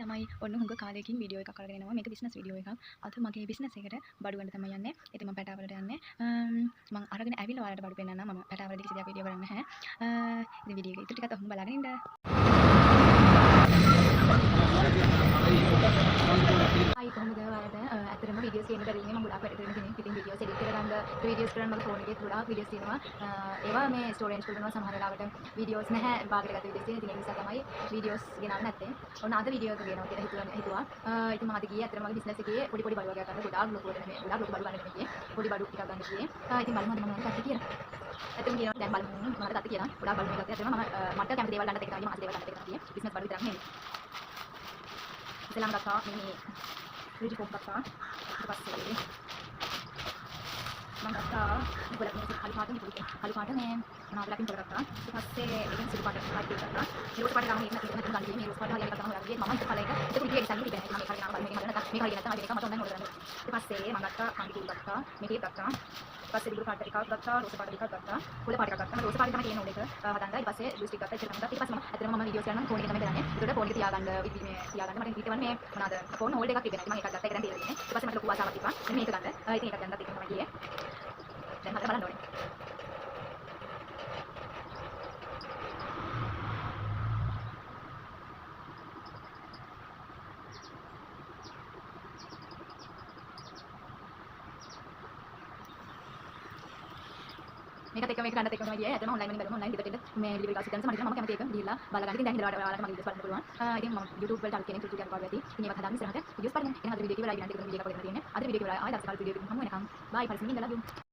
ළමයි ඔන්න හුඟ කාලයකින් වීඩියෝ එකක් අරගෙන එනවා. මේක බිස්නස් වීඩියෝ එකක්. අද මගේ බිස්නස් එකට බඩු ගන්න තමයි යන්නේ. ඉතින් මම පැටවලට යන්නේ. මම අරගෙන ඇවිල්ලා ඔයාලට බඩු පෙන්නන්නම්. මම පැටවලදී කිසි දෙයක් වීඩියෝ කරන්නේ නැහැ. ඉතින් වීඩියෝ එක ඉතුරු ටිකත් ඔහොම බලාගෙන ඉන්න. අයි කොහොමද ඔයාලට ඇත්තටම වීඩියෝස් තියෙන බැරිනේ මම ගොඩාක් වැඩ කරන කෙනෙක්. ඉතින් වීඩියෝස් එඩිට් කරගන්න වීඩියෝස් කරන්න මගේ ෆෝන් එකේ ගොඩාක් වීඩියෝස් තියෙනවා. ඒවා මේ ස්ටෝරේජ් කරනවා සමහර වෙලාවට වීඩියෝස් නැහැ බාගට ගත්ත වීඩියෝස් තියෙන. ඉතින් ඒ නිසා තමයි වීඩියෝස් ගෙනල්ලා නැත්තේ. ඔන්න අද වීඩියෝ එක ගෙනවා කියලා හිතුවා. ඉතින් මම අද ගියේ ඇත්තටම මගේ බිස්නස් එකේ පොඩි පොඩි බඩු වගේක් ගන්න ගොඩාක් ලොකුවට නෙමෙයි. ගොඩාක් ලොකු බඩු ගන්න නෙමෙයි. පොඩි බඩු ටිකක් ගන්න ගියේ. ඉතින් බලමු අද මම ගත්තා කියලා. ඇත්තටම කියනවා දැන් බලමු මම ගත්තා කියලා. ගොඩාක් බඩු මේ ගත්තා. ඇත්තටම මම මට කැමති දේවල් ගන්නත් එක තමයි මාස දේවල් ගන්නත් එක තමයි. බිස්නස් බඩු විතරක් නෙමෙයි. ඉතලම් ගත්තා මේ රිජි කොක් ගත්තා. ඊට පස්සේ මම ගත්තා ගොඩක් මේ කළු පාට මේ මොනවද ලැපින් පොළ ගත්තා. ඊට පස්සේ ඒකෙන් සුදු පාට ගත්තා. මේ රෝස් පාට ගාම ඉන්න ගන්න මේ රෝස් පාට හරියට ගත්තා මම ගියේ මම ඉතල එක ඒක පුඩිය ඉතින් ඉතින් මම මේක හරියට මේක හරියට නැත්නම් මේක හරියට නැත්නම් මේක මට ඔන්ලයින් ඕඩර් කරන්න. ඊට පස්සේ මම ගත්තා කන්ඩි ටූල් ගත්තා. මේක ගත්තා. ඊට පස්සේ බිලු පාට ටිකක් ගත්තා. රෝස් පාට ටිකක් ගත්තා. පොළ පාට ටිකක් ගත්තා. රෝස් පාට තමයි තියෙන ඕඩර් එක හදන්න. ඊට පස්සේ බ්ලූ ස්ටික් ගත්තා. ඒක ගත්තා. ඊට පස්සේ මම ඇත්තටම මම වීඩියෝස් කරනවා ෆෝන් එක තමයි කරන්නේ. ඒකට ෆෝන් එක තියාගන්න මේ තියාගන්න මට ඊට වන්නේ මොනවාද ෆෝන් හෝල්ඩර් එකක් තිබෙනවා. මම එකක් ගත්තා. ඒක දැන් තියෙන්නේ. ඊට පස්සේ මට ලොකු ආසාවක් තිබ්බා. මේක ගන්න. ඉතින් ඒක ගන්නත් ඒක තමයි ගියේ. දැන් හරියට බලන්න ඕනේ. මේකත් එක මේක ගන්නත් එක තමයි ගියේ. ඇත්තටම ඔන්ලයින් වලින් බලමු ඔන්ලයින් ගෙදරට මේ ඩිලිවරි කාස් එකෙන් මම කැමති එක ගිහිල්ලා බලලා ගන්න. ඉතින් දැන් ඉඳලා ඔයාලට මගේ වීඩියෝස් බලන්න පුළුවන්. ඉතින් මම YouTube වලට අලුත් කෙනෙක් තුටුටියක් පාඩුවා ඇති. ඉතින් ඒවත් හදාන්න ඉස්සරහට වීඩියෝස් බලන්න. එහෙනම් අද වීඩියෝ එක ඉවරයි. ඊළඟ වීඩියෝ එකක් කරගෙන තියෙන්නේ. අද වීඩියෝ එක ඉවරයි. ආයෙත් අපිට කල් වීඩියෝ එකකින් හමු වෙනකම්. බයි පරිස්සමින් ඉඳලා